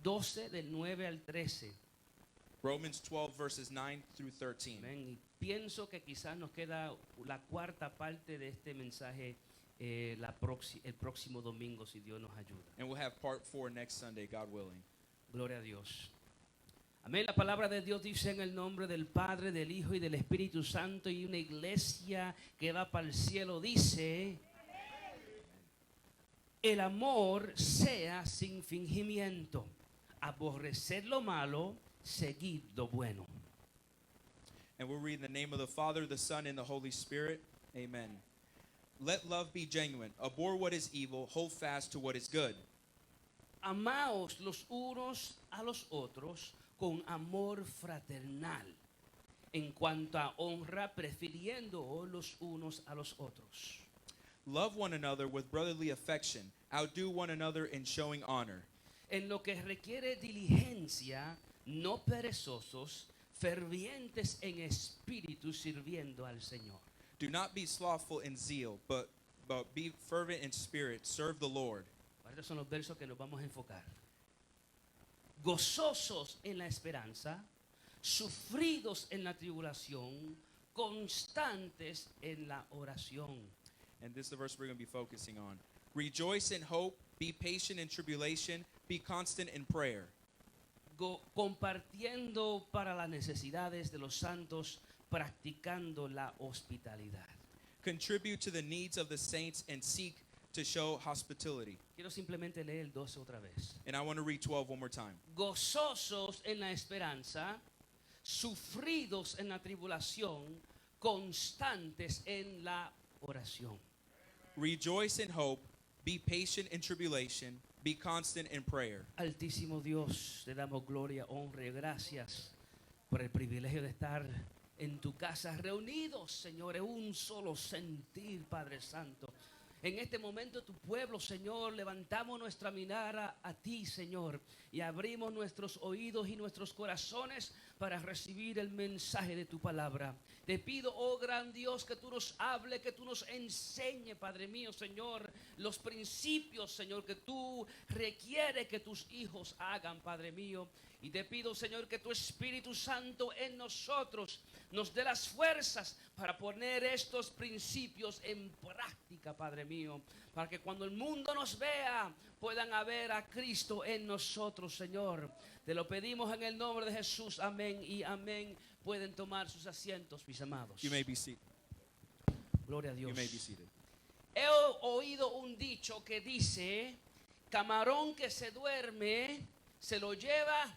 12 del 9 al 13. Romans 12 verses 9 through 13. Amén. Y pienso que quizás nos queda la cuarta parte de este mensaje el próximo domingo, si Dios nos ayuda. And we'll have part 4 next Sunday, God willing. Gloria a Dios. Amén. La palabra de Dios dice en el nombre del Padre, del Hijo y del Espíritu Santo, y una iglesia que va para el cielo dice: el amor sea sin fingimiento, aborrecer lo malo, seguir lo bueno. And we'll read in the name of the Father, the Son, and the Holy Spirit. Amen. Let love be genuine. Abhor what is evil. Hold fast to what is good. Amaos los unos a los otros con amor fraternal, en cuanto a honra, prefiriendo los unos a los otros. Love one another with brotherly affection. Outdo one another in showing honor. En lo que requiere diligencia, no perezosos, fervientes en espíritu, sirviendo al Señor. Do not be slothful in zeal, but be fervent in spirit. Serve the Lord. Estos son los versos que nos vamos a enfocar. Gozosos en la esperanza, sufridos en la tribulación, constantes en la oración. And this is the verse we're going to be focusing on. Rejoice in hope. Be patient in tribulation. Be constant in prayer. Compartiendo para las necesidades de los santos, practicando la hospitalidad. Contribute to the needs of the saints and seek to show hospitality. Quiero simplemente leer el 12 otra vez. And I want to read 12 one more time. Gozosos en la esperanza, sufridos en la tribulación, constantes en la oración. Rejoice in hope. Be patient in tribulation. Be constant in prayer. Altísimo Dios, te damos gloria, honra y gracias por el privilegio de estar en tu casa reunidos, Señor, en un solo sentir, Padre Santo. En este momento tu pueblo, Señor, levantamos nuestra mirada a ti, Señor, y abrimos nuestros oídos y nuestros corazones para recibir el mensaje de tu palabra. Te pido, oh gran Dios, que tú nos hable, que tú nos enseñe, Padre mío, Señor, los principios, Señor, que tú requieres que tus hijos hagan, Padre mío. Y te pido, Señor, que tu Espíritu Santo en nosotros nos dé las fuerzas para poner estos principios en práctica, Padre mío, para que cuando el mundo nos vea puedan ver a Cristo en nosotros, Señor. Te lo pedimos en el nombre de Jesús, amén y amén. Pueden tomar sus asientos, mis amados. You may be seated. Gloria a Dios. You may be seated. He oído un dicho que dice: camarón que se duerme se lo lleva.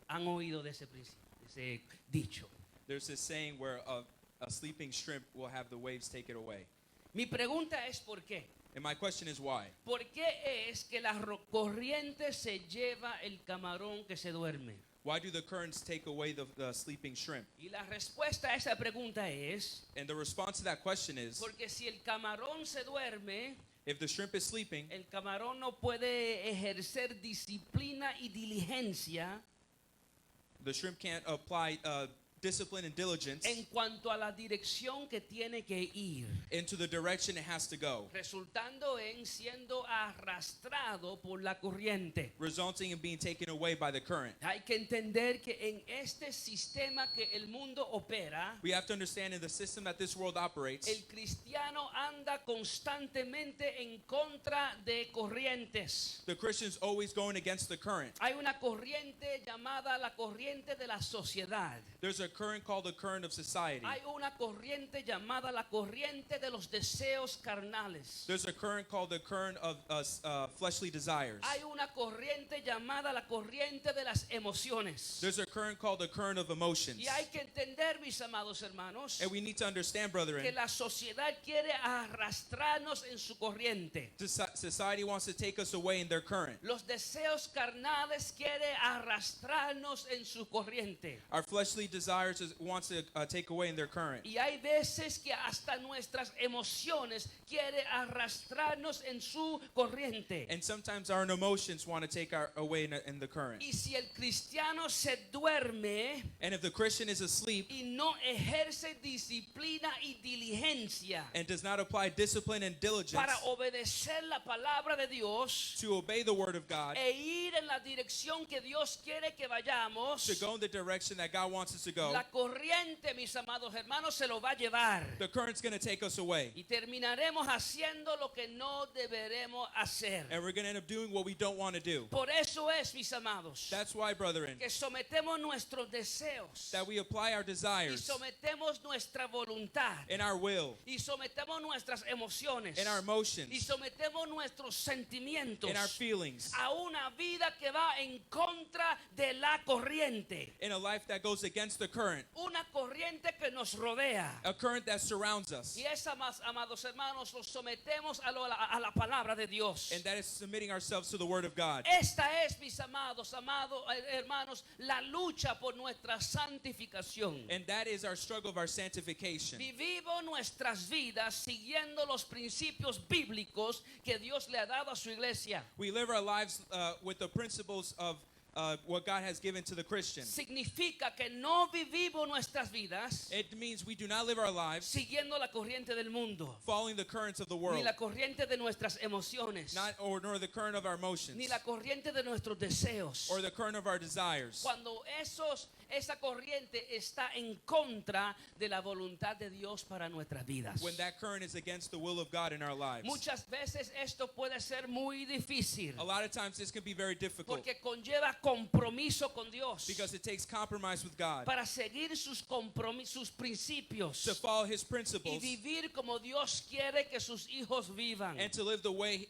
Han oído de ese principio, de ese dicho. There's this saying where a sleeping shrimp will have the waves take it away. Mi pregunta es ¿por qué? And my question is why? ¿Por qué es que la corriente se lleva el camarón que se duerme? Why do the currents take away the sleeping shrimp? Y la respuesta a esa pregunta es: And the response to that question is, porque si el camarón se duerme, if the shrimp is sleeping, el camarón no puede ejercer disciplina y diligencia the shrimp can't apply discipline and diligence en cuanto a la dirección que tiene que ir, into the direction it has to go, resultando en siendo arrastrado por la corriente. resulting in being taken away by the current. Hay que entender que en este sistema que el mundo opera, We have to understand in the system that this world operates, el cristiano anda constantemente en contra de corrientes. the Christian's always going against the current. Hay una corriente llamada la corriente de la sociedad. There's a current called the current of society. Hay una corriente llamada la corriente de los deseos carnales. There's a current called the current of fleshly desires. Hay una corriente llamada la corriente de las emociones. There's a current called the current of emotions. Y hay que entender, mis amados hermanos, And we need to understand, que brethren, la sociedad quiere arrastrarnos en su corriente. society wants to take us away in their current. Los deseos carnales quiere arrastrarnos en su corriente. Our fleshly desires desires wants to take away in their current. Y hay veces que hasta nuestras emociones quiere arrastrarnos en su corriente. And sometimes our emotions want to take our away in the current. Y si el cristiano se duerme And if the Christian is asleep y no ejerce disciplina y diligencia and does not apply discipline and diligence para obedecer la palabra de Dios to obey the word of God, e ir en la dirección que Dios quiere que vayamos, to go in the direction that God wants us to go, la corriente, mis amados hermanos, se lo va a llevar. the current's going to take us away. Y terminaremos haciendo lo que no deberemos hacer. And we're going to end up doing what we don't want to do. Por eso es, mis amados, That's why, brethren, que sometemos nuestros deseos that we apply our y desires sometemos nuestra voluntad and our will y sometemos nuestras emociones and our y emotions sometemos nuestros sentimientos and our feelings a una vida que va en contra de la corriente, in a life that goes against the current, una corriente que nos rodea. a current that surrounds us, Y esa, más amados hermanos, nos sometemos a la palabra de Dios. and that is submitting ourselves to the word of God. Esta es, mis amados hermanos, la lucha por nuestra santificación. And that is our struggle of our sanctification. Vivimos nuestras vidas siguiendo los principios bíblicos que Dios le ha dado a su iglesia. We live our lives with the principles of what God has given to the Christian. Significa que no vivimos nuestras vidas It means we do not live our lives siguiendo la corriente del mundo, following the currents of the ni world, la corriente de nuestras emociones, nor the current of our emotions, ni la corriente de nuestros deseos. or the current of our desires. Cuando esa corriente está en contra de la voluntad de Dios para nuestras vidas. When that current is against the will of God in our lives. Muchas veces esto puede ser muy difícil A lot of times this can be very difficult porque conlleva compromiso con Dios because it takes compromise with God para seguir sus principios to follow His y principles vivir como Dios quiere que sus hijos vivan. and to live the way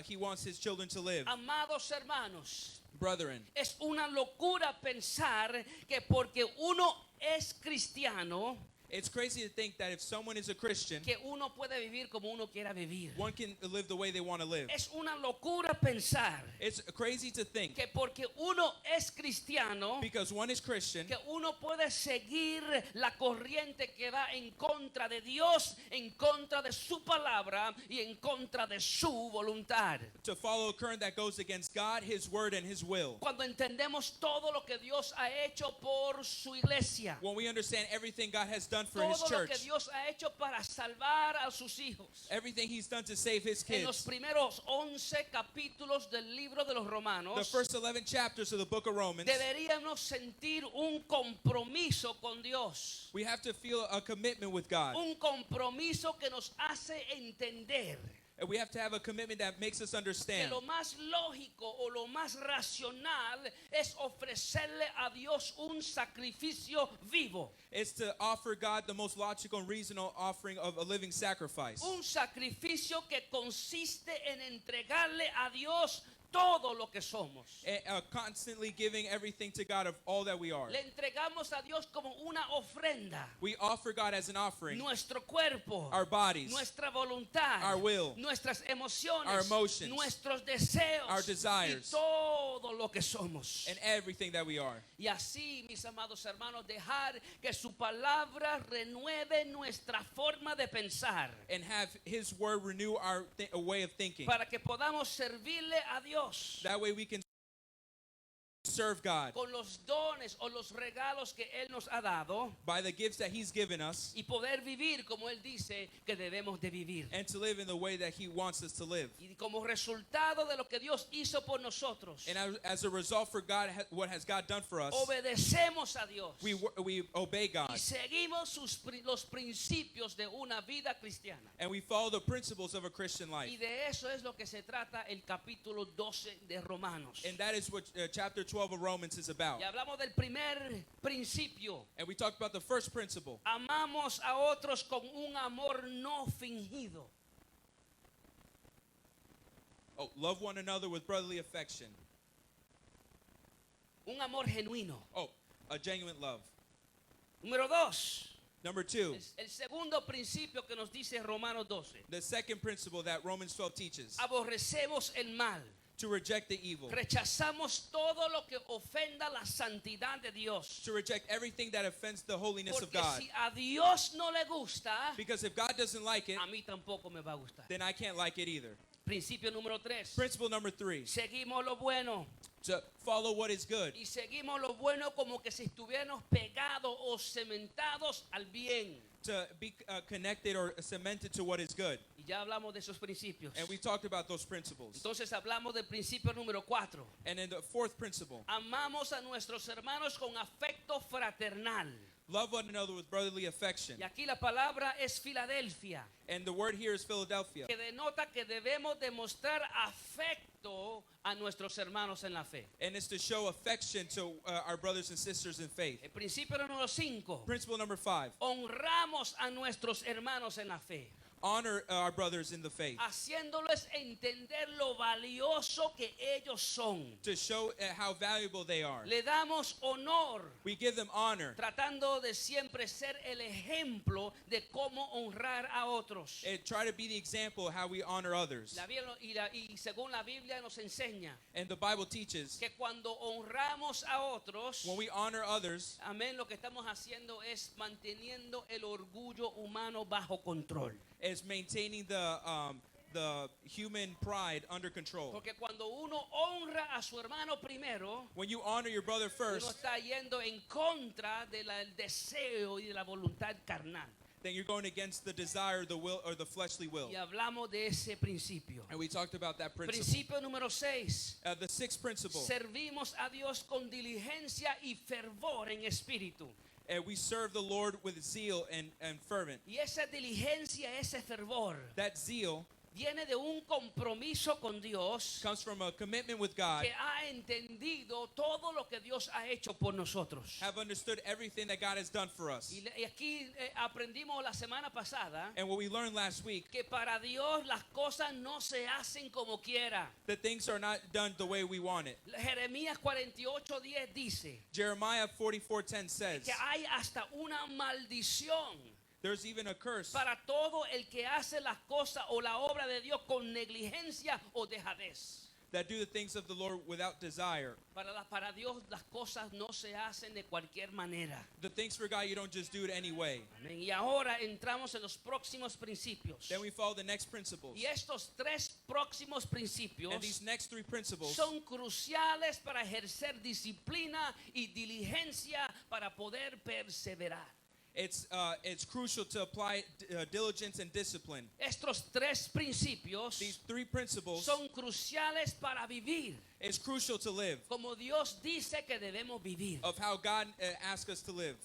He wants His children to live. Amados hermanos, Brethren, es una locura pensar que porque uno es cristiano, it's crazy to think that if someone is a Christian, que uno puede vivir como uno quiera vivir. one can live the way they want to live. Es una locura pensar It's crazy to think que porque uno es cristiano, because one is Christian, que uno puede seguir la corriente que va en contra de Dios, en contra de su palabra y en contra de su voluntad. to follow a current that goes against God, His word, and His will. Cuando entendemos todo lo que Dios ha hecho por su iglesia, When we understand everything God has done for His todo lo que church, Dios ha hecho para salvar a sus hijos. everything He's done to save His En los kids, primeros 11 capítulos del libro de los the Romanos, first 11 chapters of the book of Romans, deberíamos sentir un compromiso con Dios. we have to feel a commitment with God. Un compromiso que nos hace entender And we have to have a commitment that makes us que understand lo más lógico o lo más racional es ofrecerle a Dios un sacrificio vivo. is to offer God the most logical and reasonable offering of a living sacrifice. Un sacrificio que consiste en entregarle a Dios todo lo que somos. Constantly giving everything to God of all that we are. Le entregamos a Dios como una ofrenda. We offer God as an offering Nuestro cuerpo, our bodies, nuestra voluntad, our will, nuestras emociones, our emotions, nuestros deseos, our desires, y todo lo que somos. and everything that we are. Y así, mis amados hermanos, dejar que su palabra renueve nuestra forma de pensar And have His word renew our way of thinking. para que podamos servirle a Dios That way we can serve God con los dones o los regalos que Él nos ha dado by the gifts that He's given us y poder vivir como Él dice que debemos de vivir. and to live in the way that He wants us to live. Y como resultado de lo que Dios hizo por nosotros, And as a result for God, what has God done for us, obedecemos a Dios we obey God y seguimos los principios de una vida cristiana. and we follow the principles of a Christian life. Y de eso es lo que se trata el capítulo 12 de Romanos. And that is what chapter 12 of Romans is about. Y hablamos del primer principio. And we talked about the first principle. Amamos a otros con un amor no fingido. Oh, love one another with brotherly affection. Un amor genuino. Oh, a genuine love. Número 2. Number 2, El segundo principio que nos dice Romanos 12. the second principle that Romans 12 teaches, Aborrecemos el mal. to reject the evil, Rechazamos todo lo que ofenda la santidad de Dios. to reject everything that offends the holiness of Porque God. si a Dios no le gusta, Because if God doesn't like it, a mí tampoco me va a gustar. then I can't like it either. Principio número 3. Principle number 3, Seguimos lo bueno. to follow what is good. Y seguimos lo bueno como que si estuviéramos pegados o cementados al bien. To be connected or cemented to what is good. Y ya hablamos de esos principios. And we talked about those principles. Entonces hablamos del principio número 4. And then the fourth principle, Amamos a nuestros hermanos con afecto fraternal. love one another with brotherly affection. Y aquí la palabra es Filadelfia, And the word here is Philadelphia. que denota que debemos demostrar afecto a nuestros hermanos en la fe. And it's to show affection to our brothers and sisters in faith. El principio número 5. Principle number 5, Honramos a nuestros hermanos en la fe, honor our brothers in the faith. haciéndoles entender lo valioso que ellos son. To show how valuable they are. Le damos honor, We give them honor tratando de siempre ser el ejemplo de cómo honrar a otros. and try to be the example of how we honor others. Y según la Biblia nos enseña And the Bible teaches que cuando honramos a otros, when we honor others, amén, lo que estamos haciendo es manteniendo el orgullo humano bajo control. is maintaining the human pride under control. Porque cuando uno honra a su hermano primero, When you honor your brother uno first, está yendo en contra del deseo y de la voluntad carnal. then you're going against the desire, the will, or the fleshly will. Y hablamos de ese principio. And we talked about that principle. Principio número 6. The sixth principle, Servimos a Dios con diligencia y fervor en espíritu. we serve the Lord with zeal and fervent. Y esa diligencia, ese fervor, That zeal viene de un compromiso con Dios comes from a commitment with God, que ha entendido todo lo que Dios ha hecho por nosotros. have understood everything that God has done for us. Y aquí aprendimos la semana pasada And what we learned last week, que para Dios las cosas no se hacen como quiera. that things are not done the way we want it. Jeremías 48:10 dice Jeremiah 44:10 says, que hay hasta una maldición there's even a curse para todo el que hace las cosas o la obra de Dios con negligencia o dejadez. that do the things of the Lord without desire. Para Dios las cosas no se hacen de cualquier manera. The things for God, you don't just do it anyway. Amén. Y ahora entramos en los próximos principios. Then we follow the next principles. Y estos 3 próximos principios And these next 3 principles son cruciales para ejercer disciplina y diligencia para poder perseverar. it's crucial to apply diligence and discipline. Estos 3 principios These 3 principles, son cruciales para vivir it's crucial to live, como Dios dice que debemos vivir. of how God asks us to live.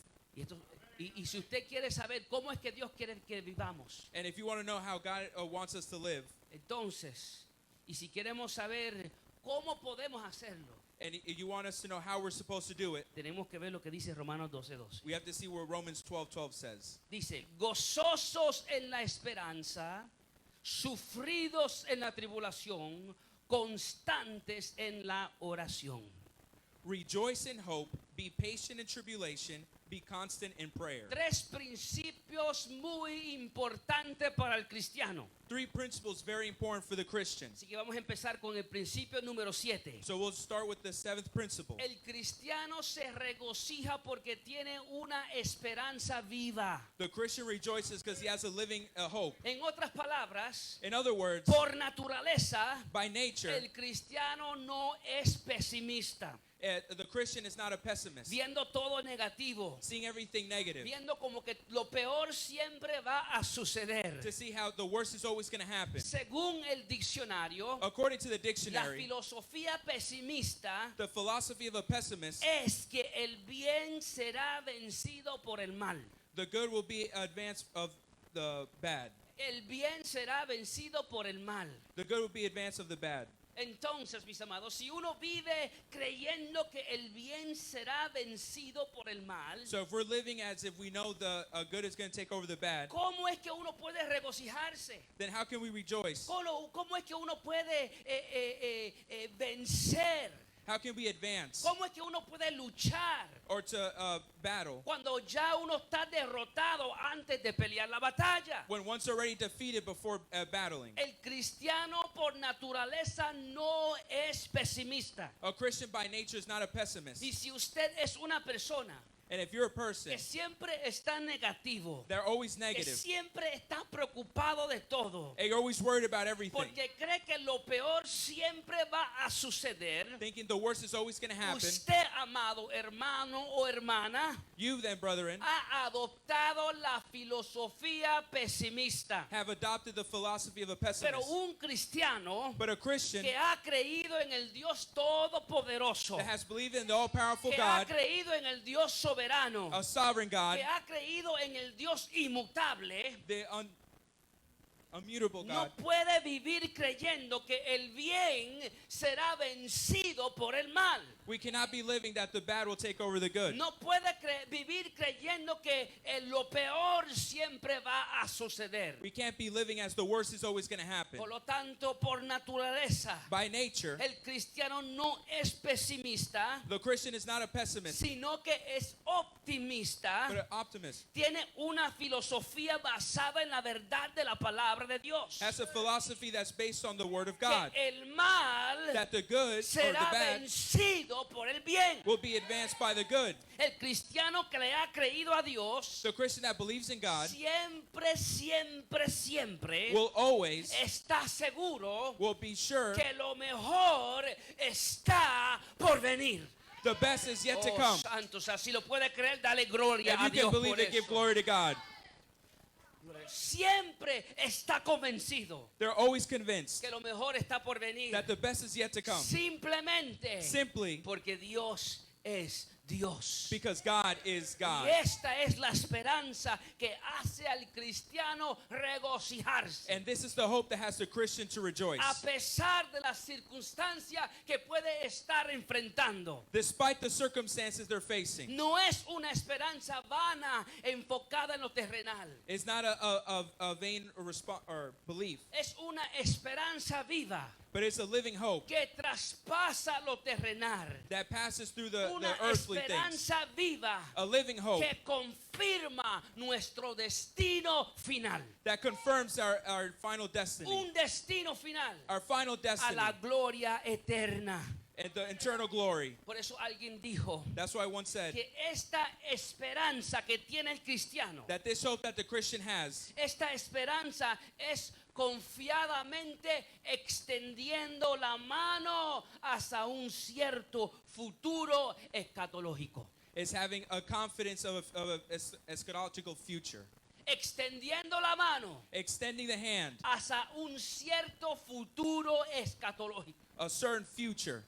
Y si usted quiere saber cómo es que Dios quiere que vivamos, And if you want to know how God wants us to live, entonces, y si queremos saber cómo podemos hacerlo, and you want us to know how we're supposed to do it, tenemos que ver lo que dice Romanos 12:12. we have to see what Romans 12:12 says. Dice, gozosos en la esperanza, sufridos en la tribulación, constantes en la oración. Rejoice in hope, be patient in tribulation, be constant in prayer. 3 principios muy importantes para el cristiano. 3 principles very important for the Christian. Así que vamos a empezar con el principio número 7. So we'll start with the 7th principle. El cristiano se regocija porque tiene una esperanza viva. The Christian rejoices because he has a living hope. En otras palabras, In other words, por naturaleza, by nature, el cristiano no es pesimista, the Christian is not a pessimist, viendo todo negativo, seeing everything negative, viendo como que lo peor siempre va a suceder. to see how the worst is always going to happen. Según el diccionario, According to the la dictionary, filosofía pesimista the philosophy of a pessimist, es que el bien será vencido por el mal. the good will be advanced of the bad. El bien será vencido por el mal. The good will be advanced of the bad. Entonces, mis amados, si uno vive creyendo que el bien será vencido por el mal, So if we're living as if we know the good is going to take over the bad, ¿cómo es que uno puede regocijarse? then how can we rejoice? ¿Cómo es que uno puede vencer How can we advance ¿Cómo es que uno puede luchar or to battle cuando ya uno está derrotado antes de pelear la batalla? when one's already defeated before battling? El cristiano por naturaleza no es pesimista. A Christian by nature is not a pessimist. Y si usted es una persona And if you're a person que siempre está negativo, that are always que negative, siempre está preocupado de todo, and you're always worried about everything, porque cree que lo peor siempre va a suceder, thinking the worst is always going to happen, usted, amado hermano o hermana, you then, brethren, ha adoptado la filosofía pesimista. have adopted the philosophy of a Pero pessimist. un cristiano But a Christian que ha creído en el Dios todopoderoso, that has believed in the all-powerful que ha God, creído en el Dios soberano, a sovereign God, que ha creído en el Dios inmutable, the immutable no God, puede vivir creyendo que el bien será vencido por el mal. we cannot be living that the bad will take over the good. No puede vivir creyendo que lo peor siempre va a suceder. We can't be living as the worst is always going to happen. Por lo tanto, por naturaleza, By nature, el cristiano no es pesimista, the Christian is not a pessimist, sino que es optimista. but an optimist. Tiene una filosofía basada en la verdad de la palabra de Dios. Has a philosophy that's based on the Word of God, Que el mal that the good or será the bad vencido por el bien. will be advanced by the good. El cristiano que le ha creído a Dios The Christian that believes in God siempre will always, está seguro will be sure que lo mejor está por venir. the best is yet to Oh, come. santos, así lo puede creer, dale gloria If a you Dios can believe por it, give eso. glory to God. Siempre está convencido They're always convinced que lo mejor está por venir. that the best is yet to come. Simplemente Simply porque Dios es Dios. because God is God. Y esta es la esperanza que hace al cristiano regocijarse. And this is the hope that has the Christian to rejoice. A pesar de las circunstancias que puede estar enfrentando. Despite the circumstances they're facing. No es una esperanza vana enfocada en lo terrenal. It's not a vain or belief, Es una esperanza viva but it's a living hope que traspasa lo terrenal. that passes through the Una earthly things. esperanza viva A living hope que confirma nuestro destino final. that confirms our final destiny. Un destino final Our final a destiny la gloria eterna. and the eternal glory. Por eso alguien dijo That's why I once said que esta esperanza que tiene el cristiano, that this hope that the Christian has esta esperanza es confiadamente extendiendo la mano hasta un cierto futuro escatológico. is having a confidence of a eschatological future. Extendiendo la mano Extending the hand, hasta un cierto futuro escatológico. a certain future.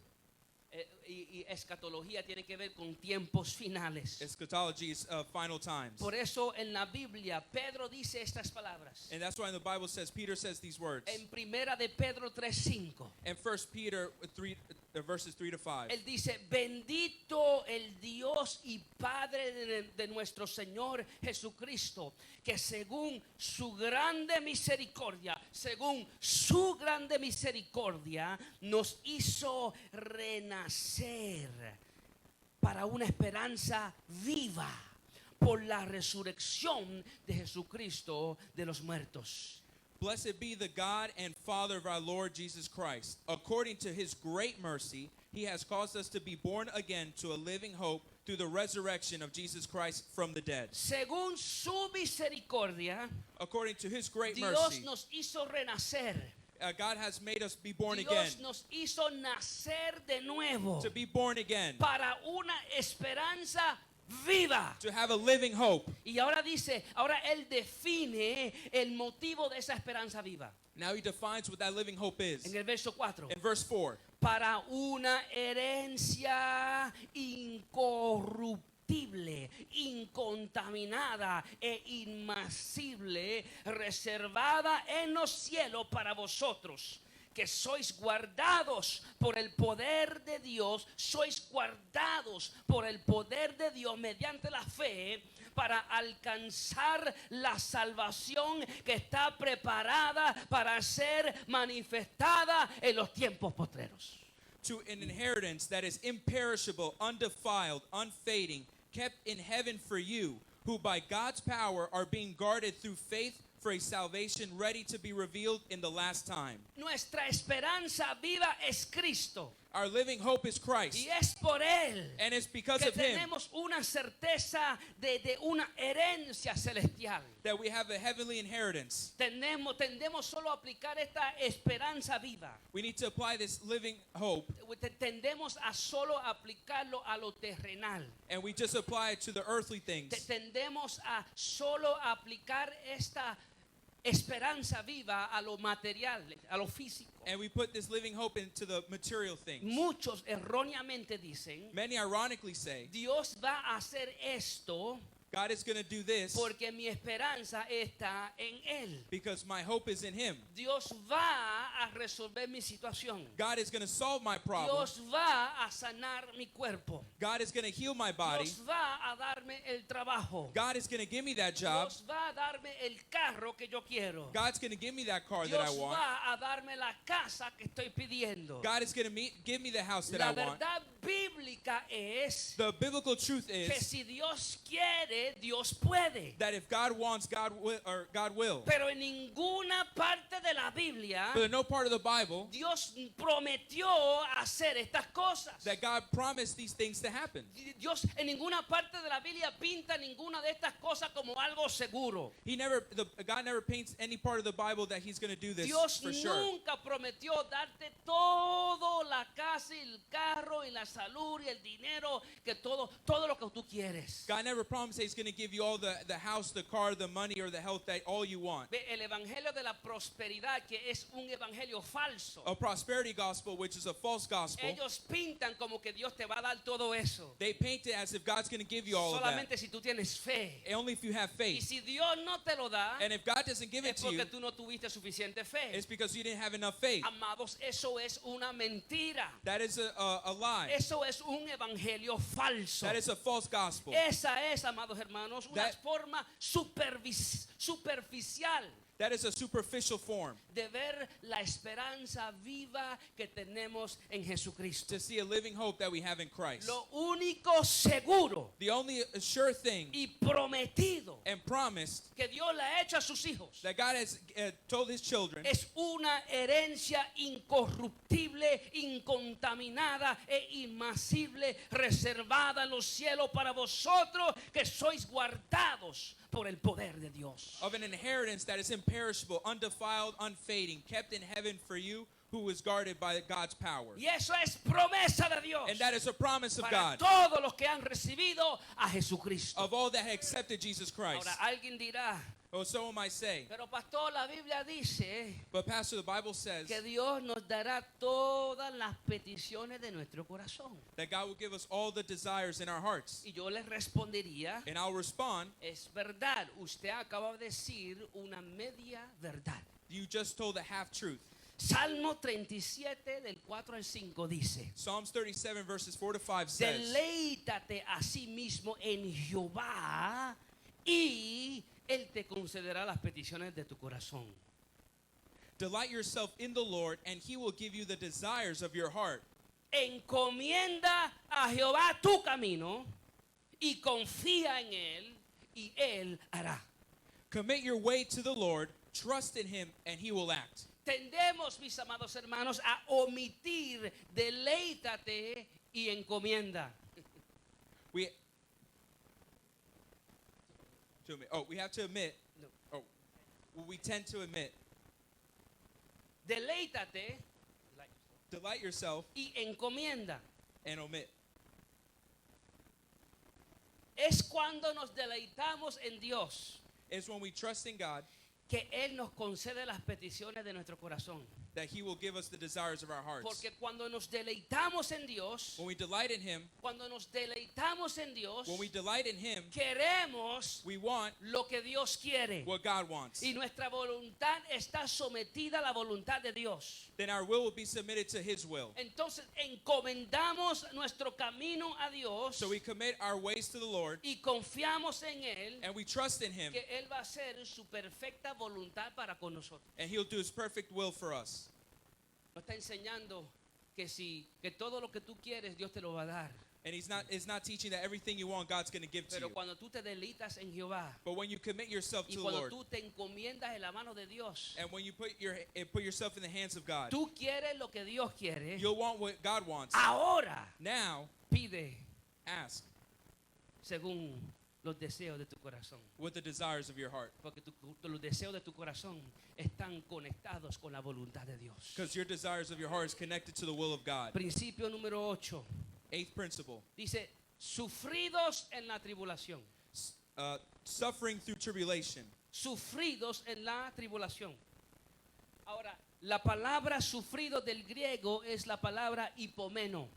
Y escatología tiene que ver con tiempos finales. Eschatology is final times. Por eso en la Biblia Pedro dice estas palabras. And that's why in the Bible says, Peter says these words. En primera de Pedro 3:5. And 1 Peter 3, verses 3 to 5. Él dice, bendito el Dios y Padre de nuestro Señor Jesucristo, que según su grande misericordia, nos hizo renacer para una esperanza viva por la resurrección de Jesucristo de los muertos. Blessed be the God and Father of our Lord Jesus Christ. According to his great mercy, he has caused us to be born again to a living hope through the resurrection of Jesus Christ from the dead. Según su misericordia, According to his great Dios mercy, nos hizo renacer. God has made us be born again. Dios nos hizo nacer de nuevo To be born again. para una esperanza viva. To have a living hope. Y ahora dice, ahora él define el motivo de esa esperanza viva. Now he defines what that living hope is. En el verso 4. In verse 4. Para una herencia incorruptible, incontaminada e inmasible, reservada en los cielos para vosotros, que sois guardados por el poder de Dios, mediante la fe, para alcanzar la salvación que está preparada para ser manifestada en los tiempos postreros. to an inheritance that is imperishable, undefiled, unfading, kept in heaven for you, who by God's power are being guarded through faith for a salvation ready to be revealed in the last time. Nuestra esperanza viva es Cristo. Our living hope is Christ, Y es por Él and it's because que of Him tenemos una certeza de una herencia celestial. that we have a heavenly inheritance. Tendemos solo a aplicar esta esperanza viva. We need to apply this living hope, Tendemos a solo aplicarlo a lo terrenal. and we just apply it to the earthly things. Tendemos a solo aplicar esta esperanza viva a lo material, a lo físico. And we put this living hope into the material things. Muchos erróneamente dicen, Many ironically say, Dios va a hacer esto God is going to do this porque mi esperanza está en Él. because my hope is in Him. Dios va a resolver mi situación. God is going to solve my problem. Dios va a sanar mi cuerpo. God is going to heal my body. Dios va a darme el trabajo. God is going to give me that job. Dios va a darme el carro que yo quiero. God's going to give me that car that I Dios want. va a darme la casa que estoy pidiendo. God is going to give me the house that La I want. verdad bíblica es The biblical truth que is si Dios quiere, Dios puede. that if God wants, God will. Pero en ninguna parte de la Biblia But in no part of the Bible Dios prometió hacer estas cosas. that God promised these things to happen. Dios en ninguna parte de la Biblia pinta ninguna de estas cosas como algo seguro. God never paints any part of the Bible that He's going to do this Dios for sure. nunca prometió darte todo, la casa y el carro y la salud y el dinero, que todo lo que tú quieres. God never promised that He's going to give you all the house, the car, the money, or the health that all you want. Ve, el evangelio de la prosperidad, que es un evangelio falso. A prosperity gospel, which is a false gospel. Ellos pintan como que Dios te va a dar todo eso. They paint it as if God's going to give you all of that. Solamente si tú tienes fe. Only if you have Y faith. si Dios no te lo da, And if God doesn't give it es to you, porque tú no tuviste suficiente fe. it's because you didn't have enough faith. Amados, eso es una mentira. That is a lie. Eso es un evangelio falso. That is a false gospel. Esa es, amados hermanos, una That- forma superficial That is a superficial form de ver la esperanza viva que tenemos en Jesucristo. to see a living hope that we have in Christ. Lo único seguro The only sure thing y prometido and promised que Dios le ha hecho a sus hijos that God has told His children es una herencia incorruptible, incontaminada e inmasible, reservada en los cielos para vosotros que sois guardados por el poder de Dios. of an inheritance that is imperishable, undefiled, unfading, kept in heaven for you, who is guarded by God's power. Y eso es promesa de Dios And that is a promise of para God todos los que han recibido a Jesucristo. of all that have accepted Jesus Christ. Ahora alguien dirá, Oh, so might say, pero pastor, la Biblia dice but Pastor, the Bible says que Dios nos dará todas las peticiones de nuestro corazón. that God will give us all the desires in our hearts. Y yo les respondería, And I'll respond, es verdad, usted acaba de decir una media verdad. you just told a half truth. Salmo 37 del 4 al 5 dice, Psalms 37 verses 4 to 5 says, deleítate a sí mismo en Jehová y Él te concederá las peticiones de tu corazón. delight yourself in the Lord, and He will give you the desires of your heart. Encomienda a Jehová tu camino y confía en Él y Él hará. Commit your way to the Lord, trust in Him, and He will act. Tendemos, mis amados hermanos, a omitir deleítate y encomienda. We have to admit. No. Oh, we tend to admit. Deleítate Delight yourself y encomienda. and omit. Es cuando nos deleitamos en Dios It's when we trust in God que Él nos concede las peticiones de nuestro corazón. that He will give us the desires of our hearts. Porque cuando nos deleitamos en Dios, When we delight in Him, cuando nos deleitamos en Dios, when we delight in Him, queremos we want lo que Dios quiere. what God wants. Y nuestra voluntad está sometida a la voluntad de Dios. Then our will be submitted to His will. Entonces encomendamos nuestro camino a Dios So we commit our ways to the Lord, y confiamos en Él and we trust in Him, que Él va a hacer su perfecta voluntad para con nosotros. and He'll do His perfect will for us. Nos está enseñando que todo lo que tú quieres Dios te lo va a dar. And it's not teaching that everything you want God's going to give to Pero you. cuando tú te deleitas en Jehová But when you commit yourself y to the cuando Lord, tú te encomiendas en la mano de Dios, and when you put yourself in the hands of God, tú quieres lo que Dios quiere. you'll want what God wants. Ahora Now, pide ask según los deseos de tu corazón. with the desires of your heart. Porque los deseos de tu corazón están conectados con la voluntad de Dios. Because your desires of your heart is connected to the will of God. Principio número 8. Eighth principle, Dice, sufridos en la tribulación. suffering through tribulation. Sufridos en la tribulación. Ahora, la palabra sufrido del griego es la palabra hipomeno.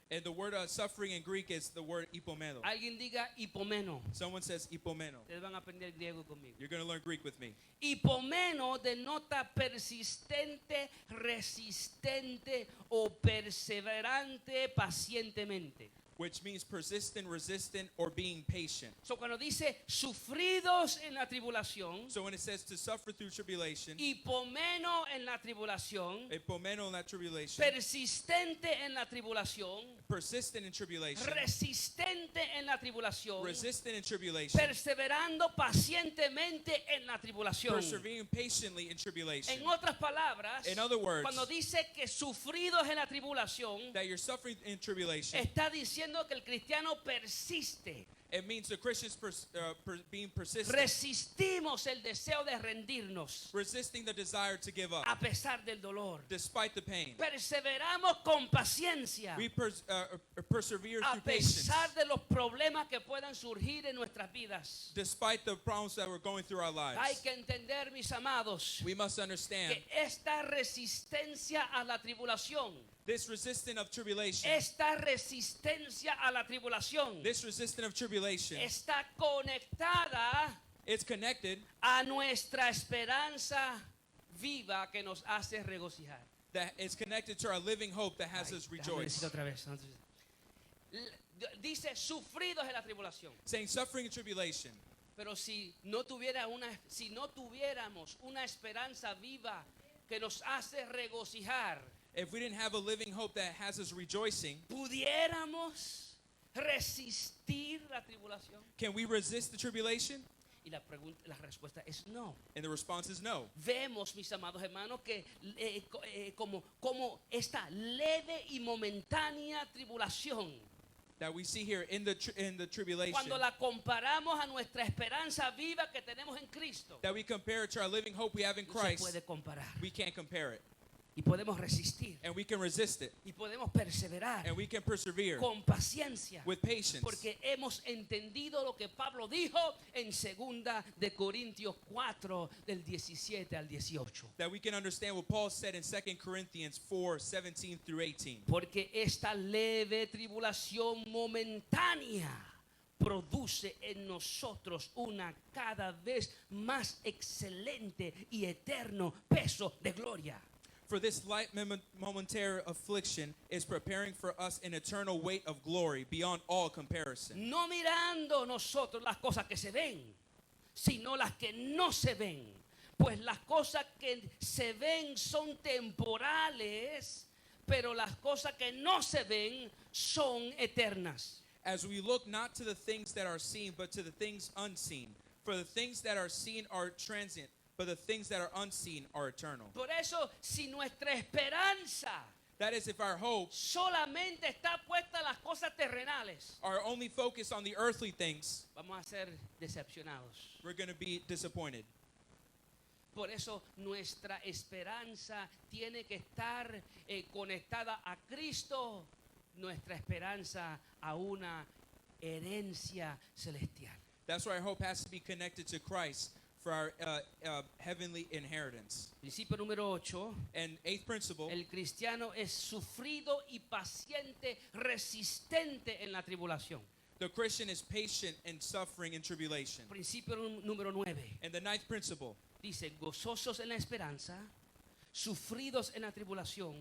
And the word suffering in Greek is the word ipomeno. Alguien diga hipomeno. Someone says ipomeno. Ustedes van a aprender griego conmigo. You're going to learn Greek with me. Hipomeno denota persistente, resistente o perseverante pacientemente. Which means persistent, resistant, or being patient. So, cuando dice sufridos en la tribulación, So when it says to suffer through tribulation, hipomeno en la tribulación, ipomeno in that tribulation, persistente en la tribulación, persistent in tribulation, resistente en la tribulación, resistant in tribulation, perseverando pacientemente en la tribulación. persevering patiently in tribulation. En otras palabras, In other words, cuando dice que sufridos en la tribulación, that you're suffering in tribulation, está diciendo que el cristiano persiste. it means the Christians being persistent, Resistimos el deseo de rendirnos resisting the desire to give up, a pesar del dolor. despite the pain. Perseveramos con paciencia We persevere a through patience, pesar de los problemas que puedan surgir en nuestras vidas. despite the problems that we're going through our lives. Hay que entender, mis amados, We must understand que esta resistencia a la tribulación, this resistance of tribulation, esta resistencia a la tribulación this resistance of tribulation, está conectada it's connected a nuestra esperanza viva que nos hace regocijar. that it's connected to our living hope that has Ay, us déjame rejoice. decirlo otra vez. Dice sufridos en la tribulación. Saying suffering and tribulation. Pero si no tuviéramos una esperanza viva que nos hace regocijar, If we didn't have a living hope that has us rejoicing, ¿pudiéramos resistir la tribulación? can we resist the tribulation? Y la respuesta es no. And the response is no. Vemos, mis amados hermanos, que como esta leve y momentánea tribulación, That we see here in the tribulation, cuando la comparamos a nuestra esperanza viva que tenemos en Cristo, that we compare it to our living hope we have in no se Christ, puede comparar. we can't compare it. Y podemos resistir. And we can resist it. Y podemos perseverar And we can persevere con paciencia. with patience. Porque hemos entendido lo que Pablo dijo en 2 de Corintios 4 del 17 al 18. That we can understand what Paul said in 2 Corinthians 4:17 through 18. Porque esta leve tribulación momentánea produce en nosotros una cada vez más excelente y eterno peso de gloria. For this light momentary affliction is preparing for us an eternal weight of glory beyond all comparison. No mirando nosotros las cosas que se ven, sino las que no se ven. Pues las cosas que se ven son temporales, pero las cosas que no se ven son eternas. As we look not to the things that are seen, but to the things unseen. For the things that are seen are transient, but the things that are unseen are eternal. Por eso, si nuestra esperanza That is, if our hope solamente está puesta en las cosas terrenales, are only focused on the earthly things, vamos a ser decepcionados. we're going to be disappointed. Por eso nuestra esperanza tiene que estar conectada a Cristo, nuestra esperanza a una herencia celestial. That's why our hope has to be connected to Christ for our heavenly inheritance. Principio número 8. And eighth principle, El cristiano es sufrido y paciente, resistente en la tribulación. the Christian is patient in suffering and tribulation. Principio número 9. And the ninth principle, Dice, gozosos en la esperanza, sufridos en la tribulación,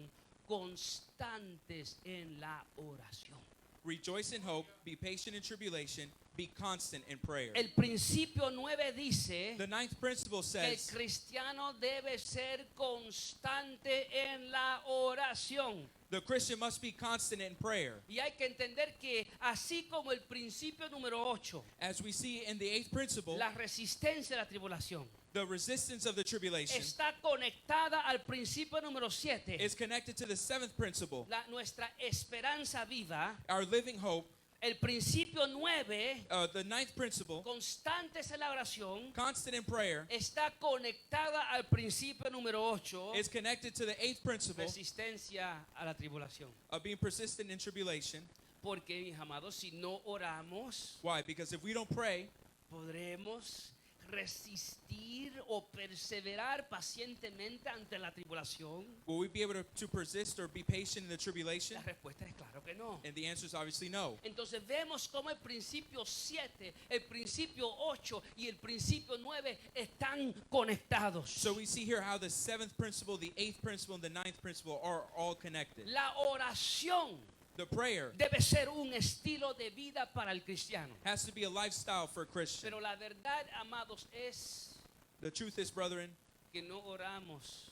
constantes en la oración. rejoice in hope, be patient in tribulation, be constant in prayer. El principio 9 dice The ninth principle que el says cristiano debe ser constante en la oración. The Christian must be constant in prayer. Y hay que entender que así como el principio número 8, As we see in the 8th principle, la resistencia a la tribulación, the resistance of the tribulation está conectada al principio número 7, is connected to the 7th principle, nuestra esperanza viva. our living hope. El principio 9, The 9th principle, constantes en la oración, constant in prayer, está conectada al principio número 8, is connected to the 8th principle resistencia a la tribulación. of being persistent in tribulation. Porque, mis amados, si no oramos, Why? Because if we don't pray, podremos resistir o perseverar pacientemente ante la tribulación. will we be able to persist or be patient in the tribulation? La respuesta es claro que no. And the answer is obviously no. Entonces vemos cómo el principio 7, el principio 8 y el principio 9 están conectados. So we see here how the 7th principle, the 8th principle, and the 9th principle are all connected. La oración The prayer debe ser un estilo de vida para el cristiano. has to be a lifestyle for a Christian. Pero la verdad, amados, es The truth is, brethren, que no oramos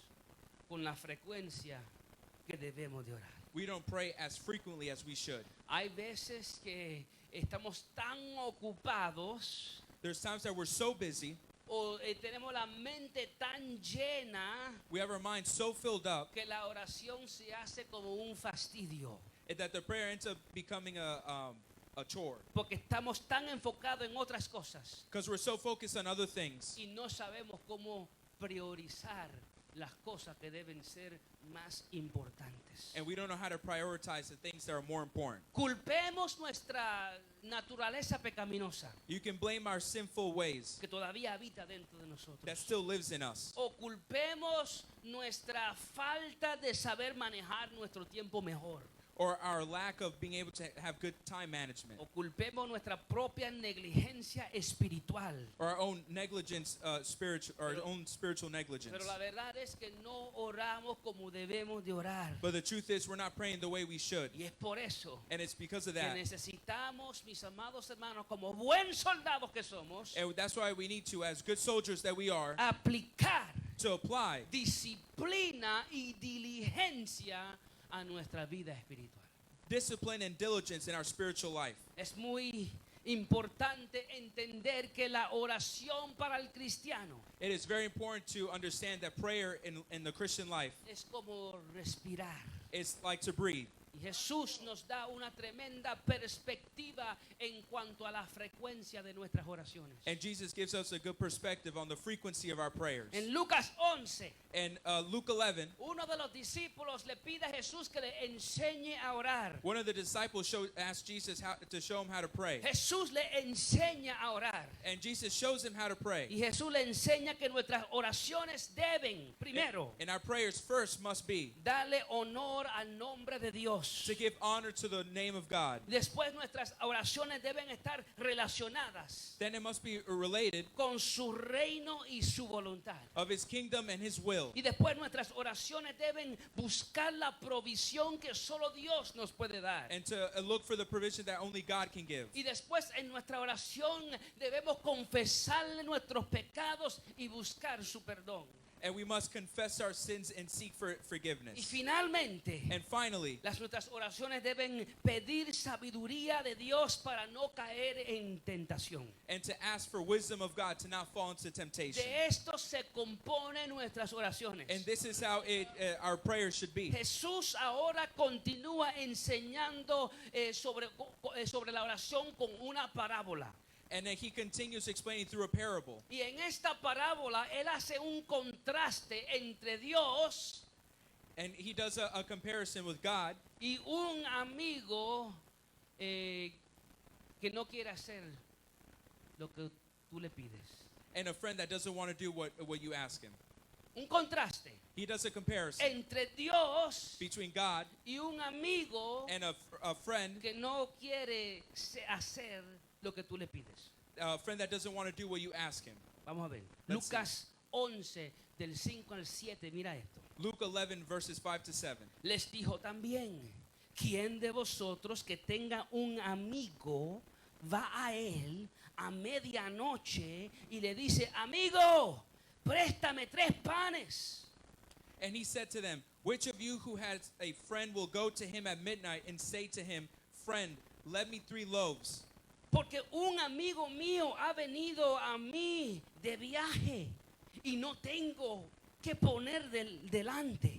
con la frecuencia que debemos de orar. we don't pray as frequently as we should. Hay veces que estamos tan ocupados There's times that we're so busy, o tenemos la mente tan llena we have our minds so filled up, que la oración se hace como un fastidio. that the prayer ends up becoming a chore. Porque estamos tan enfocados en otras cosas Because we're so focused on other things, y no sabemos cómo priorizar las cosas que deben ser más importantes. and we don't know how to prioritize the things that are more important. Culpemos nuestra naturaleza pecaminosa You can blame our sinful ways que todavía habita dentro de that nosotros. still lives in us. O culpemos nuestra falta de saber manejar nuestro tiempo mejor. Or our lack of being able to have good time management. O culpemos nuestra propia negligencia espiritual. Or our own negligence, our own spiritual negligence. Pero la verdad es que no oramos como debemos de orar. But the truth is, we're not praying the way we should. Y es por eso And it's because of que that. necesitamos, mis amados hermanos, como buenos soldados que somos, And that's why we need to, as good soldiers that we are, aplicar to apply disciplina y diligencia a nuestra vida espiritual. discipline and diligence in our spiritual life. Es muy importante entender que la oración para el cristiano It is very important to understand that prayer in the Christian life es como respirar. is like to breathe. Y Jesús nos da una tremenda perspectiva en cuanto a la frecuencia de nuestras oraciones. And Jesus gives us a good perspective on the frequency of our prayers. En Lucas 11, And Luke 11, uno de los discípulos le pide a Jesús que le enseñe a orar. one of the disciples asked Jesus to show him how to pray. Jesús le enseña a orar. And Jesus shows him how to pray. Y Jesús le enseña que nuestras oraciones deben, primero, And our prayers first must be darle honor al nombre de Dios. to give honor to the name of God. Después nuestras oraciones deben estar relacionadas Then it must be related con su reino y su voluntad. of his kingdom and his will. Y después nuestras oraciones deben buscar la provisión que solo Dios nos puede dar. And to look for the provision that only God can give. Y después en nuestra oración debemos confesarle nuestros pecados y buscar su perdón. And we must confess our sins and seek for Y forgiveness. finalmente, And finally, nuestras oraciones deben pedir sabiduría de Dios para no caer en tentación. and to ask for wisdom of God to not fall into temptation. De esto se componen nuestras oraciones. And this is how our prayers should be. Jesús ahora continúa enseñando sobre la oración con una parábola. And then he continues explaining through a parable. Y en esta parábola él hace un contraste entre Dios And he does a comparison with God y un amigo que no quiere hacer lo que tú le pides. and a friend that doesn't want to do what you ask him. Un contraste He does a comparison entre Dios between God y un amigo and a friend, que no quiere hacer lo que tú le pides. a friend that doesn't want to do what you ask him. Vamos a ver. Let's Lucas 11 del 5 al 7, mira esto. Luke 11 verses 5 to 7. Les dijo también, ¿quién de vosotros que tenga un amigo va a él a medianoche y le dice, amigo, préstame 3 panes? And he said to them, Which of you who has a friend will go to him at midnight and say to him, friend, lend me 3 loaves? Porque un amigo mío ha venido a mí de viaje y no tengo que poner delante.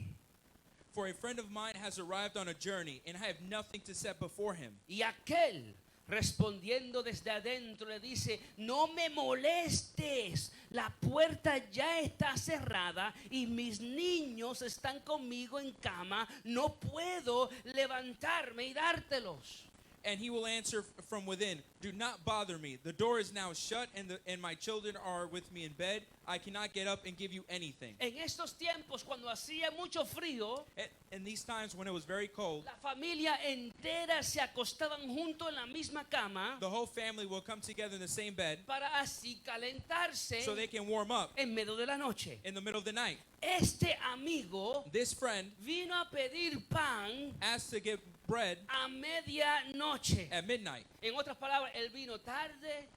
For a friend of mine has arrived on a journey, and I have nothing to set before him. Y aquel, respondiendo desde adentro, le dice, no me molestes, la puerta ya está cerrada y mis niños están conmigo en cama, no puedo levantarme y dártelos. And he will answer from within, do not bother me. The door is now shut, and my children are with me in bed. I cannot get up and give you anything. En estos tiempos, cuando hacía mucho frío, In these times when it was very cold, la familia entera se acostaban junto en la misma cama the whole family will come together in the same bed para así calentarse so they can warm up en medio de la noche. in the middle of the night. Este amigo This friend vino a pedir pan asked to get bread a medianoche. at midnight. En otras palabras, él vino tarde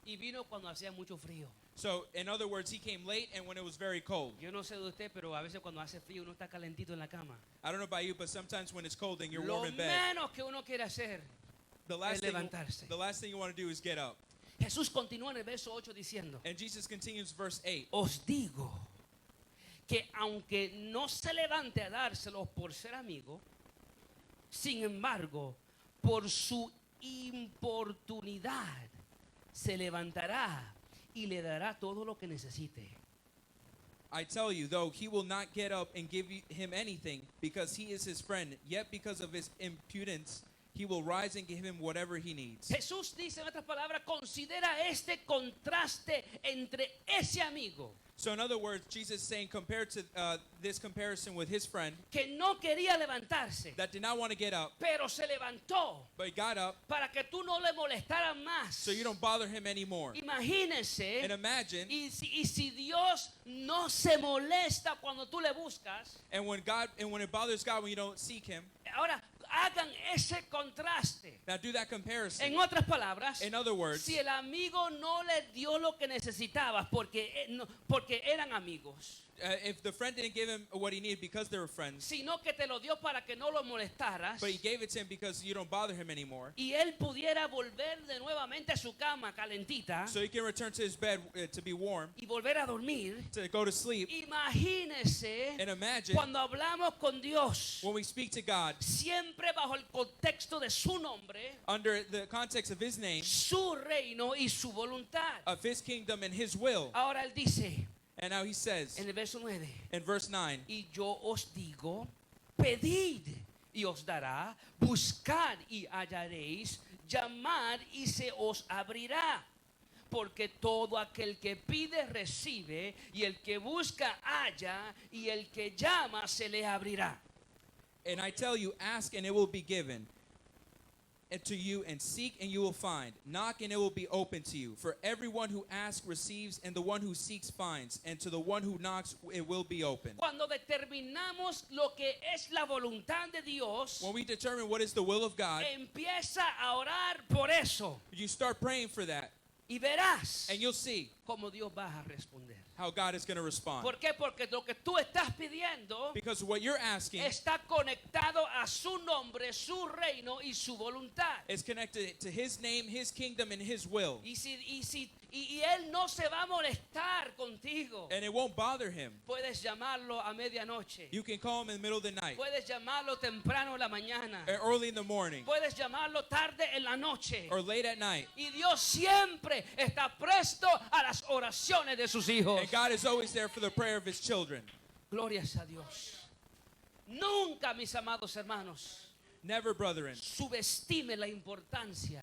y vino cuando hacía mucho frío. So, in other words, he came late and when it was very cold. Yo no sé de usted, pero a veces cuando hace frío uno está calentito en la cama. I don't know about you, but sometimes when it's cold and you're Lo warm in bed, menos que uno quiere hacer the es last levantarse. thing you want to do is get up. Jesús continúa en el verso 8 diciendo, And Jesus continues verse 8. os digo que aunque no se levante a dárselos por ser amigo, sin embargo, por su importunidad se levantará y le dará todo lo que necesite. I tell you, though, he will not get up and give him anything because he is his friend, yet because of his impudence, he will rise and give him whatever he needs. Jesús dice en otras palabras, considera este contraste entre ese amigo So in other words, Jesus is saying compared to this comparison with his friend que no quería levantarse, that did not want to get up, pero se levantó but he got up para que tú no le molestaras más. so you don't bother him anymore. Imagínense, And imagine, y si Dios no se molesta cuando tú le buscas, and when it bothers God when you don't seek him, ahora hagan ese contraste. now do that comparison. En otras palabras, In other words, si el amigo no le dio lo que necesitaba porque eran amigos, if the friend didn't give him what he needed because they were friends, sino que te lo dio para que no lo molestaras, but he gave it to him because you don't bother him anymore, y él pudiera volver de nuevamente a su cama calentita so he can return to his bed to be warm, y volver a dormir. to go to sleep. Imagínese And imagine cuando hablamos con Dios, when we speak to God siempre bajo el contexto de su nombre, under the context of his name, su reino y su voluntad. of his kingdom and his will. Ahora él dice And now he says en el verso 9, in verse 9, y yo os digo, pedid y os dará, buscad y hallaréis, llamad y se os abrirá. Porque todo aquel que pide recibe, y el que busca halla, y el que llama se le abrirá. and I tell you, ask and it will be given and to you, and seek and you will find. Knock and it will be open to you. For everyone who asks receives, and the one who seeks finds, and to the one who knocks it will be open. Cuando determinamos lo que es la voluntad de Dios, When we determine what is the will of God, empieza a orar por eso, you start praying for that, y verás and you'll see cómo Dios va a responder. how God is going to respond. ¿Por qué? Porque lo que tú estás pidiendo Because what you're asking está conectado a su nombre, su reino y su voluntad. is connected to his name, his kingdom, and his will. Y él no se va a molestar contigo. And it won't bother him. Puedes llamarlo a medianoche. You can call him in the middle of the night, Puedes llamarlo temprano en la mañana. or early in the morning, Puedes llamarlo tarde en la noche. or late at night. Y Dios siempre está presto a las oraciones de sus hijos. And God is always there for the prayer of his children. Glorias a Dios. Nunca, mis amados hermanos, Never, brethren, subestime la importancia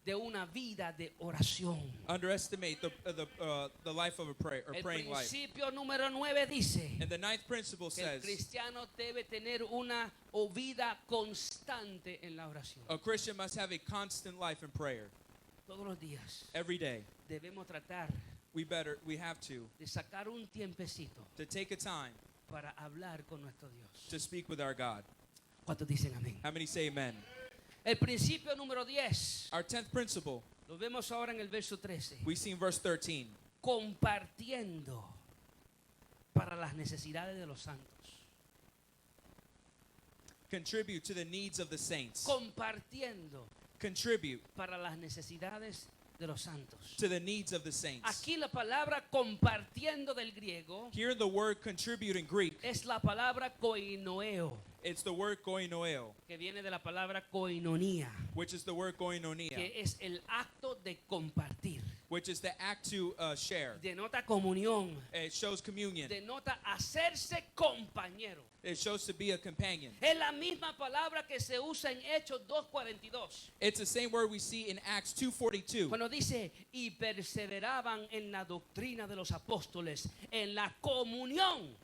de una vida de oración. underestimate the life of a prayer or El praying life. principio número 9 dice And the ninth principle que el says cristiano debe tener una vida constante en la oración. a Christian must have a constant life in prayer Todos los días every day. debemos tratar We have to de sacar un tiempecito take a time para hablar con nuestro Dios. to speak with our God. ¿Cuántos dicen amén? How many say amen? El principio número 10 Our 10th principle, lo vemos ahora en el verso 13. we see in verse 13. Compartiendo para las necesidades de los santos. Contribute to the needs of the saints. compartiendo Contribute para las necesidades de los santos. to the needs of the saints. Aquí la palabra compartiendo del griego Here the word contribute in Greek, es la palabra koinoeo, it's the word koinoeo, que viene de la palabra koinonía, which is the word koinonia, que es el acto de compartir. which is the act to share. Denota comunión, It shows communion. denota hacerse compañero. It shows to be a companion. Es la misma palabra que se usa en Hechos 2:42. It's the same word we see in Acts 2:42. Cuando dice, y perseveraban en la doctrina de los apóstoles, en la comunión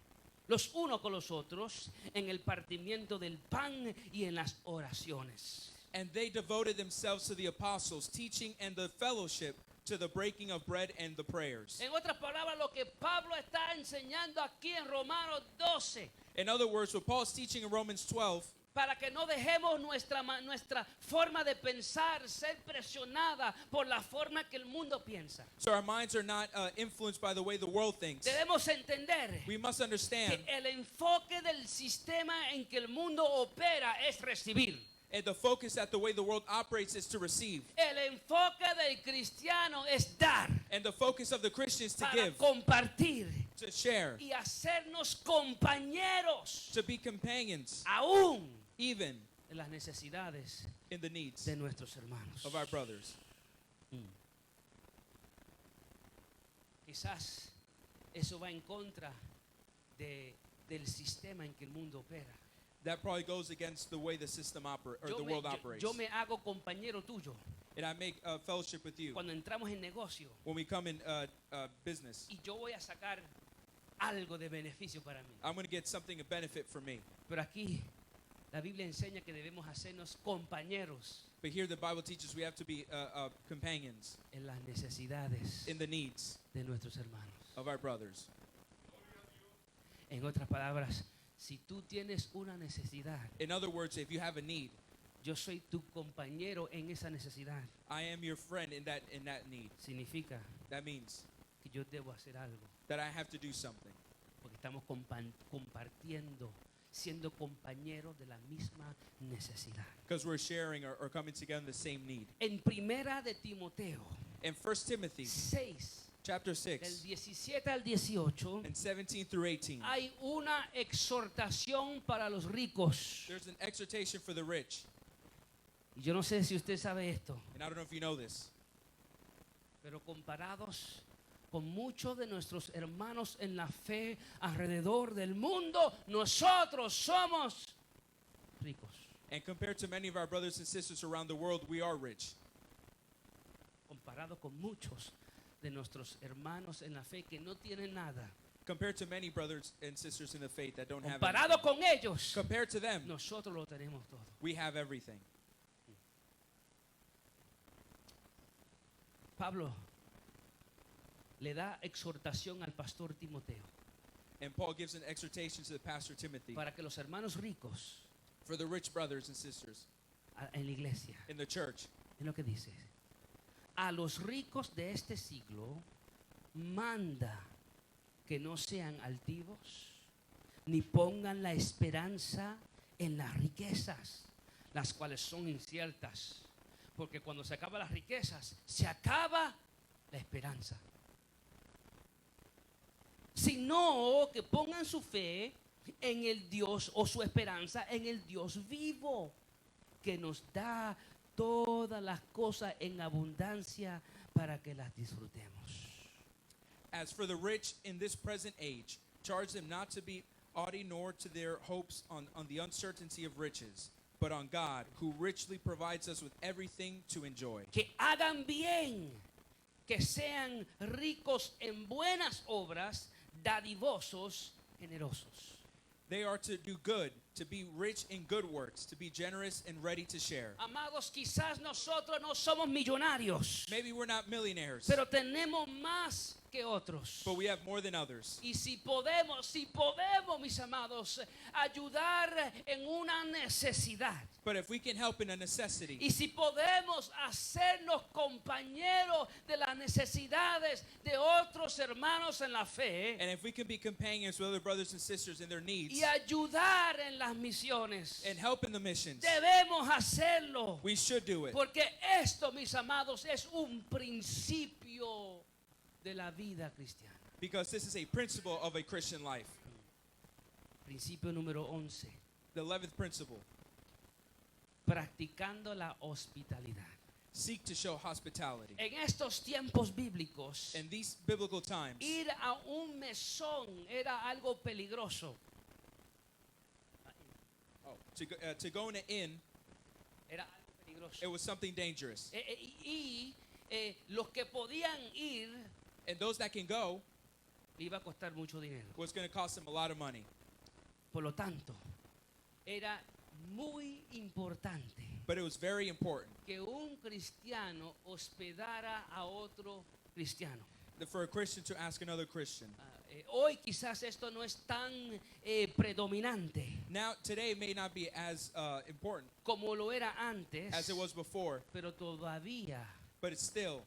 los unos con los otros, en el partimiento del pan y en las oraciones. And they devoted themselves to the apostles' teaching and the fellowship, to the breaking of bread and the prayers. En otras palabras, lo que Pablo está enseñando aquí en Romanos 12, In other words, what Paul's teaching in Romans 12, para que no dejemos nuestra forma de pensar ser presionada por la forma que el mundo piensa. so our minds are not influenced by the way the world thinks. Debemos entender We must understand, que el enfoque del sistema en que el mundo opera es recibir. and the focus that the way the world operates is to receive. El enfoque del cristiano es dar, And the focus of the Christians to para give, compartir to share, y hacernos compañeros, to be companions, aún even en las necesidades in the needs de nuestros hermanos. of our brothers. Quizás eso va en contra del sistema en que el mundo opera. That probably goes against the way the system operates, or the world operates. Yo me hago compañero tuyo And I make a fellowship with you cuando entramos en negocio when we come in business. y yo voy a sacar algo de beneficio para mí. I'm going to get something of benefit for me. Pero aquí la Biblia enseña que debemos hacernos compañeros But here the Bible teaches we have to be companions en las necesidades in the needs de nuestros hermanos. of our brothers. En otras palabras, si tú tienes una necesidad, In other words, if you have a need, yo soy tu compañero en esa necesidad. I am your friend in that need. Significa That means que yo debo hacer algo, that I have to do something porque estamos compartiendo, siendo compañeros de la misma necesidad. because we're sharing or coming together in the same need. En Primera de Timoteo In 1 Timothy 6, chapter del 6 17 al 18, and 17 through 18, hay una exhortación para los ricos. there's an exhortation for the rich. Y yo no sé si usted sabe esto, And I don't know if you know this, pero comparados con muchos de nuestros hermanos en la fe alrededor del mundo, nosotros somos ricos. and compared to many of our brothers and sisters around the world, we are rich. Comparado con muchos de nuestros hermanos en la fe que no tienen nada. Compared to many brothers and sisters in the faith that don't have Comparado anything. con ellos, Compared to them, nosotros lo tenemos todo. we have everything. Pablo le da exhortación al pastor Timoteo And Paul gives an exhortation to the pastor Timothy para que los hermanos ricos for the rich brothers and sisters en la iglesia, in the church. es lo que dice, a los ricos de este siglo manda que no sean altivos ni pongan la esperanza en las riquezas, las cuales son inciertas, porque cuando se acaban las riquezas se acaba la esperanza, sino que pongan su fe en el Dios, o su esperanza en el Dios vivo, que nos da todas las cosas en abundancia para que las disfrutemos. As for the rich in this present age, charge them not to be haughty nor to their hopes on the uncertainty of riches, but on God, who richly provides us with everything to enjoy. Que hagan bien, que sean ricos en buenas obras, dadivosos, generosos. They are to do good, to be rich in good works, to be generous and ready to share. Amados, quizás nosotros no somos millonarios, Maybe we're not millionaires, pero tenemos más que otros. but we have more than others. Y si podemos, mis amados, ayudar en una necesidad, But if we can help in a necessity, y si podemos hacernos compañeros de las necesidades de otros hermanos en la fe, and if we can be companions with other brothers and sisters in their needs, y ayudar en las misiones. and help in the missions. Debemos hacerlo. We should do it. Porque esto, mis amados, es un principio de la vida cristiana. Because this is a principle of a Christian life. Principio número 11. The 11th principle. Practicando la hospitalidad. Seek to show hospitality. En estos tiempos bíblicos, In these biblical times, ir a un mesón era algo peligroso. to go in an inn, Era algo peligroso. it was something dangerous. Los que podían ir And those that can go, le iba a costar mucho dinero. was going to cost them a lot of money. Por lo tanto, era muy importante But it was very important que un cristiano hospedara a otro cristiano. for a Christian to ask another Christian. Hoy quizás esto no es tan predominante Now, today it may not be as important como lo era antes, as it was before, pero todavía but it's still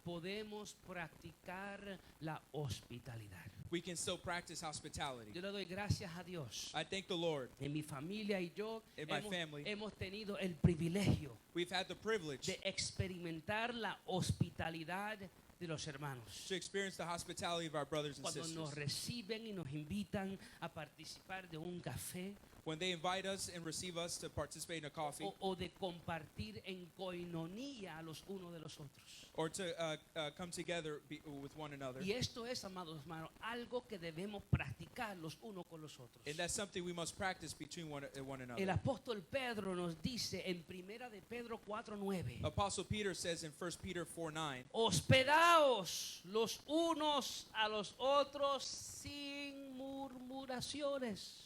podemos practicar la hospitalidad. we can still practice hospitality. Yo le doy gracias a Dios. I thank the Lord. En mi familia y yo In my family, hemos tenido el privilegio we've had the privilege de experimentar la hospitalidad de los hermanos. to experience the hospitality of our brothers and Cuando nos sisters. reciben y nos invitan a participar de un café When they invite us and receive us to participate in a coffee o de compartir en koinonía a los unos de los otros. or to come together with one another. Y esto es, amados hermanos, algo que debemos practicar los unos con los otros. And that's something we must practice between one El another. apóstol Pedro nos dice en Primera de Pedro 4:9, Apostle Peter says in 1 Peter 4:9, hospedaos los unos a los otros sin murmuraciones.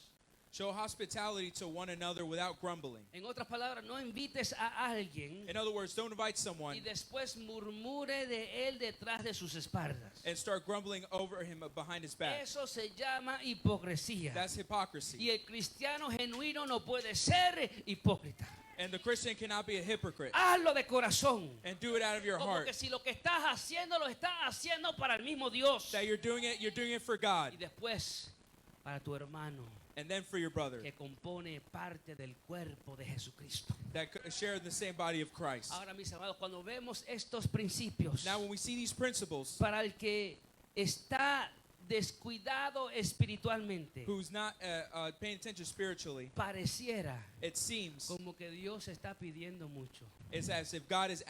show hospitality to one another without grumbling. En otras palabras, no invites a alguien In other words, don't invite y someone después murmure de él detrás de sus espaldas. and start grumbling over him behind his back. Eso se llama hipocresía. That's hypocrisy. Y el cristiano genuino no puede ser hipócrita. And the Christian cannot be a hypocrite Hazlo de corazón. and do it out of your Como heart. que si lo que estás haciendo lo estás haciendo para el mismo Dios. That you're doing it for God Y después para tu hermano and then for your brother que compone parte del cuerpo de Jesucristo. that share the same body of Christ. Ahora, mis amados, cuando vemos estos principios, Now, when we see these principles, para el que está descuidado espiritualmente, who's not paying attention spiritually, pareciera it seems como que Dios está pidiendo mucho. it's as if God is